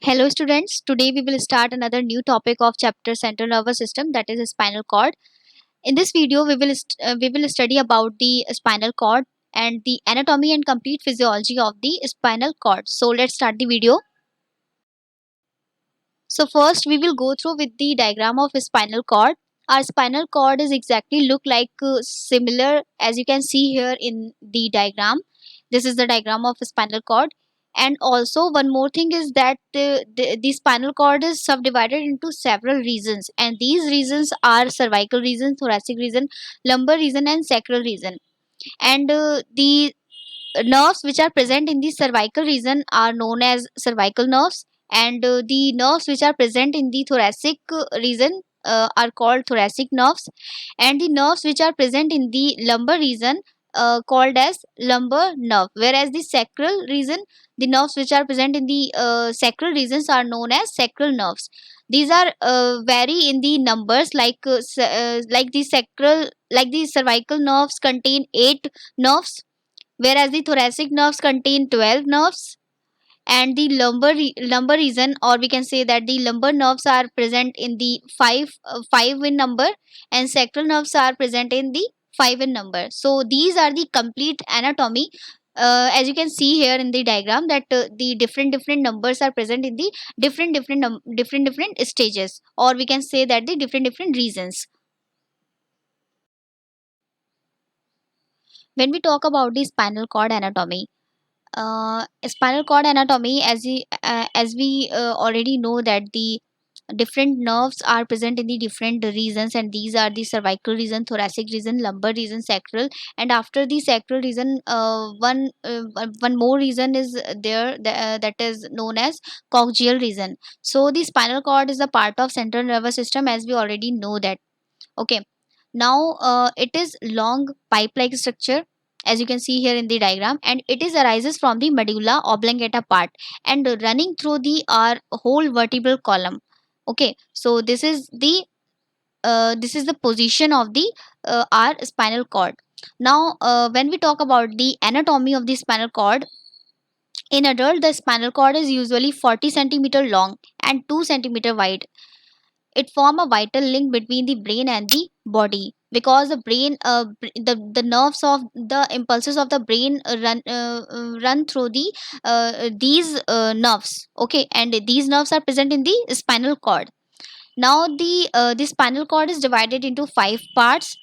Hello students, today we will start another new topic of chapter central nervous system, that is spinal cord. In this video we will study about the spinal cord and the anatomy and complete physiology of the spinal cord. So let's start the video. So first we will go through with the diagram of spinal cord. Our spinal cord is exactly look like similar as you can see here in the diagram. This is the diagram of spinal cord. And also one more thing is that the spinal cord is subdivided into several regions, and these regions are cervical region, thoracic region, lumbar region and sacral region. And the nerves which are present in the cervical region are known as cervical nerves, and the nerves which are present in the thoracic region are called thoracic nerves, and the nerves which are present in the lumbar region called as lumbar nerve, whereas the sacral region, the nerves which are present in the sacral regions are known as sacral nerves. These are vary in the numbers, like the sacral, like the cervical nerves contain 8 nerves, whereas the thoracic nerves contain 12 nerves, and the lumbar region, or we can say that the lumbar nerves are present in the 5 in number, and sacral nerves are present in the 5 in number. So these are the complete anatomy. As you can see here in the diagram that the different numbers are present in the different stages, or we can say that the different regions. When we talk about the spinal cord anatomy, spinal cord anatomy, as we already know that the different nerves are present in the different regions, and these are the cervical region, thoracic region, lumbar region, sacral. And after the sacral region, one more region is there, that is known as coccygeal region. So the spinal cord is a part of central nervous system, as we already know that. Okay, now it is long pipe like structure, as you can see here in the diagram, and it is arises from the medulla oblongata part and running through the our whole vertebral column. Okay, so this is the position of the our spinal cord. Now when we talk about the anatomy of the spinal cord, in adult the spinal cord is usually 40 centimeter long and 2 centimeter wide. It form a vital link between the brain and the body, because the brain the nerves of the impulses of the brain run through these nerves. Okay, and these nerves are present in the spinal cord. Now the spinal cord is divided into 5 parts.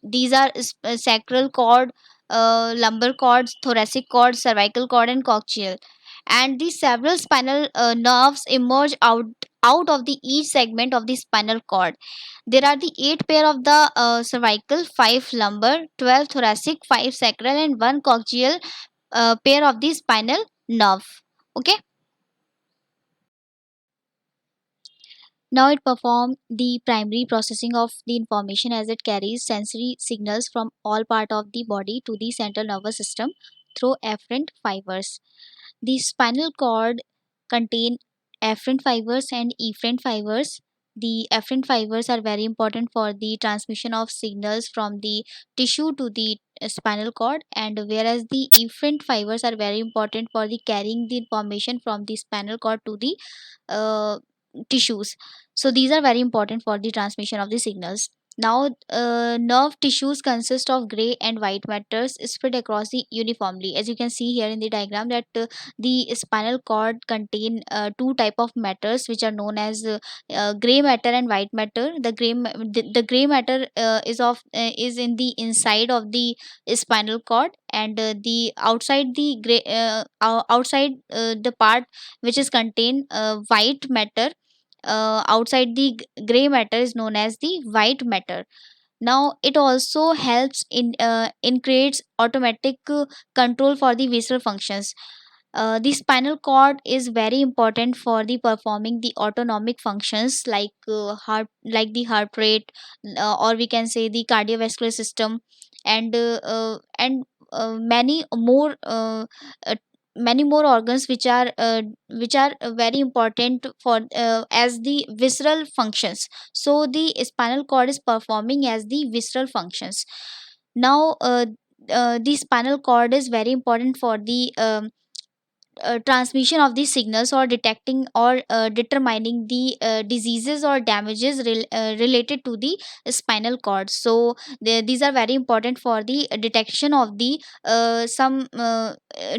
These are sacral cord, lumbar cord, thoracic cord, cervical cord and coccygeal. And the several spinal nerves emerge out of the each segment of the spinal cord. There are the 8 pair of the cervical, 5 lumbar, 12 thoracic, 5 sacral and 1 coccygeal pair of the spinal nerve. Okay, now it performs the primary processing of the information, as it carries sensory signals from all part of the body to the central nervous system through afferent fibers. The spinal cord contain afferent fibers and efferent fibers. The afferent fibers are very important for the transmission of signals from the tissue to the spinal cord, and whereas the efferent fibers are very important for the carrying the information from the spinal cord to the uh, tissues. So these are very important for the transmission of the signals. Now nerve tissues consist of gray and white matters spread across the uniformly, as you can see here in the diagram that the spinal cord contain two type of matters which are known as gray matter and white matter. The gray matter is in the inside of the spinal cord, and the outside outside the part which is contain white matter, outside the gray matter is known as the white matter. Now it also helps in creates automatic control for the visceral functions. The spinal cord is very important for the performing the autonomic functions like like the heart rate, or we can say the cardiovascular system, and uh, many more organs which are very important for as the visceral functions. So the spinal cord is performing as the visceral functions. Now the spinal cord is very important for the transmission of these signals or detecting or determining the diseases or damages related to the spinal cord. So these are very important for the detection of the some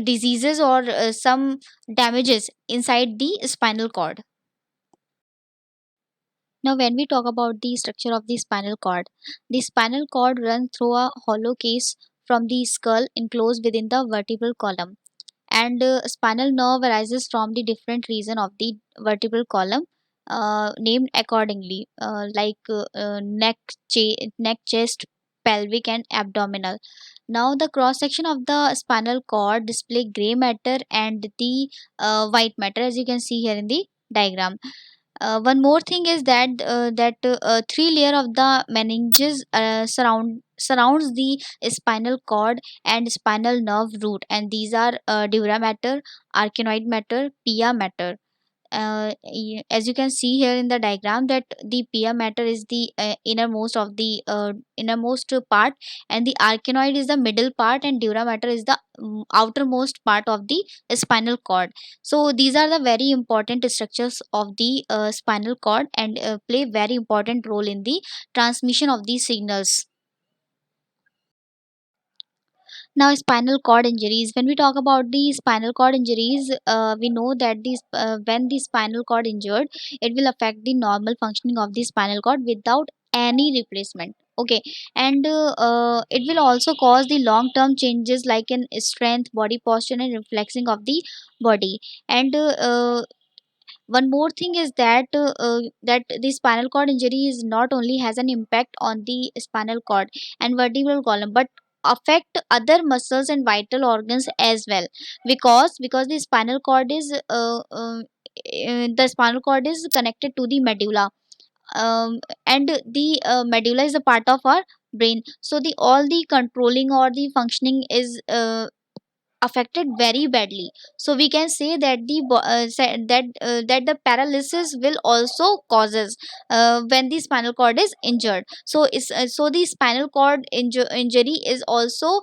diseases or some damages inside the spinal cord. Now, when we talk about the structure of the spinal cord runs through a hollow case from the skull enclosed within the vertebral column, and spinal nerve arises from the different region of the vertebral column, named accordingly, neck, chest, pelvic, and abdominal. Now, the cross section of the spinal cord display gray matter and the white matter, as you can see here in the diagram. One more thing is that three layer of the meninges surrounds the spinal cord and spinal nerve root, and these are dura mater, arachnoid matter, pia matter. As you can see here in the diagram, that the pia matter is the innermost part, and the arachnoid is the middle part, and dura mater is the outermost part of the spinal cord. So these are the very important structures of the spinal cord, and play very important role in the transmission of these signals. Now, spinal cord injuries. When we talk about the spinal cord injuries, we know that when the spinal cord injured, it will affect the normal functioning of the spinal cord without any replacement. Okay, and it will also cause the long term changes like in strength, body posture, and reflexing of the body. And one more thing is that the spinal cord injury is not only has an impact on the spinal cord and vertebral column, but affect other muscles and vital organs as well, because the spinal cord is connected to the medulla, and the medulla is a part of our brain. So the all the controlling or the functioning is affected very badly. So we can say that that the paralysis will also causes when the spinal cord is injured. So the spinal cord injury is also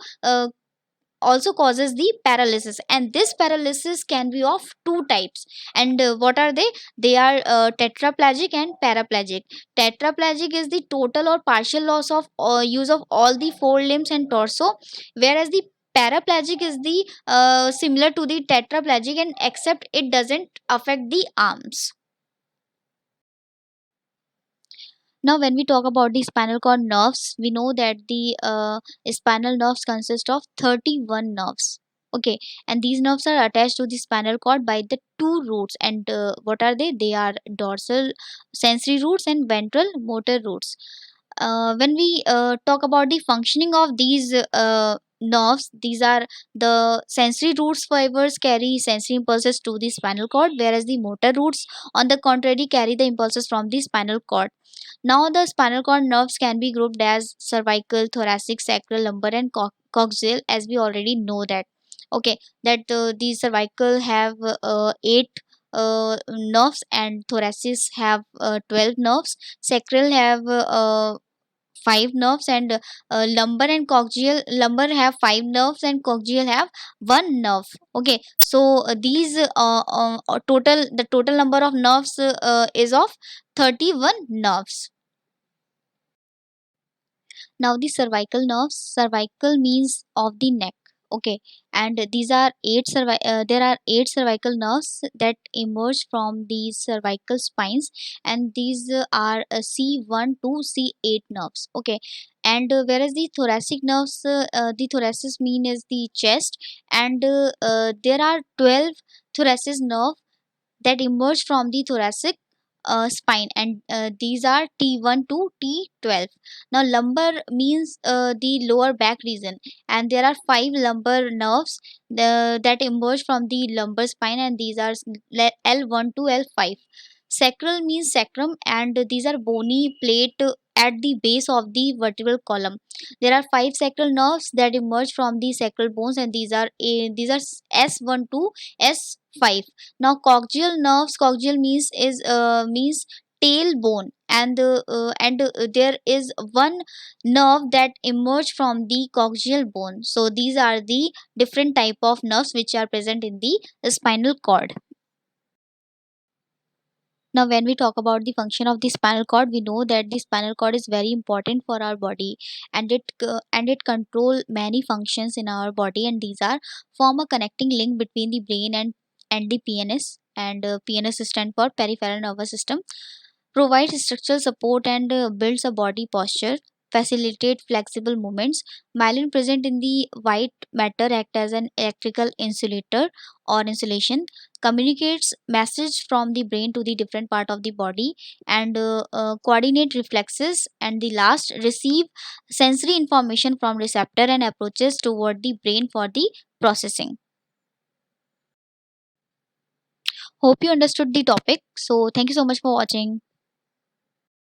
causes the paralysis, and this paralysis can be of two types. And what are they? They are tetraplegic and paraplegic. Tetraplegic is the total or partial loss of use of all the four limbs and torso, whereas the paraplegic is the similar to the tetraplegic, and except it doesn't affect the arms. Now, when we talk about the spinal cord nerves, we know that the spinal nerves consist of 31 nerves. Okay, and these nerves are attached to the spinal cord by the two roots. And what are they? They are dorsal sensory roots and ventral motor roots. When we talk about the functioning of these nerves, these are the sensory roots fibers carry sensory impulses to the spinal cord, whereas the motor roots, on the contrary, carry the impulses from the spinal cord. Now, the spinal cord nerves can be grouped as cervical, thoracic, sacral, lumbar, and coxal, as we already know that. Okay, that the cervical have eight nerves, and thoracic have 12 nerves, sacral have five nerves, and lumbar have five nerves, and coaxial have one nerve. Okay, so these the total number of nerves is of 31 nerves. Now, the cervical nerves. Cervical means of the neck. Okay, and these are there are eight cervical nerves that emerge from the cervical spines, and these are C1 to C8 nerves. Okay, and whereas the thoracic nerves, the thoracic mean is the chest, and there are 12 thoracic nerve that emerge from the thoracic spine, and these are T1 to T12. Now, lumbar means the lower back region, and there are five lumbar nerves that emerge from the lumbar spine, and these are L1 to L5. Sacral means sacrum, and these are bony plate at the base of the vertebral column. There are five sacral nerves that emerge from the sacral bones, and these are S1 to S5. Now, coaxial nerves. Coaxial means tailbone, and there is one nerve that emerge from the coccygeal bone. So these are the different type of nerves which are present in the spinal cord. Now, when we talk about the function of the spinal cord, we know that the spinal cord is very important for our body, and it control many functions in our body, and these are form a connecting link between the brain and the PNS, and PNS stand for peripheral nervous system, provides structural support and builds a body posture, facilitate flexible movements. Myelin present in the white matter act as an electrical insulator or insulation, communicates message from the brain to the different part of the body, and coordinate reflexes, and the last receive sensory information from receptor and approaches toward the brain for the processing. Hope you understood the topic. So thank you so much for watching.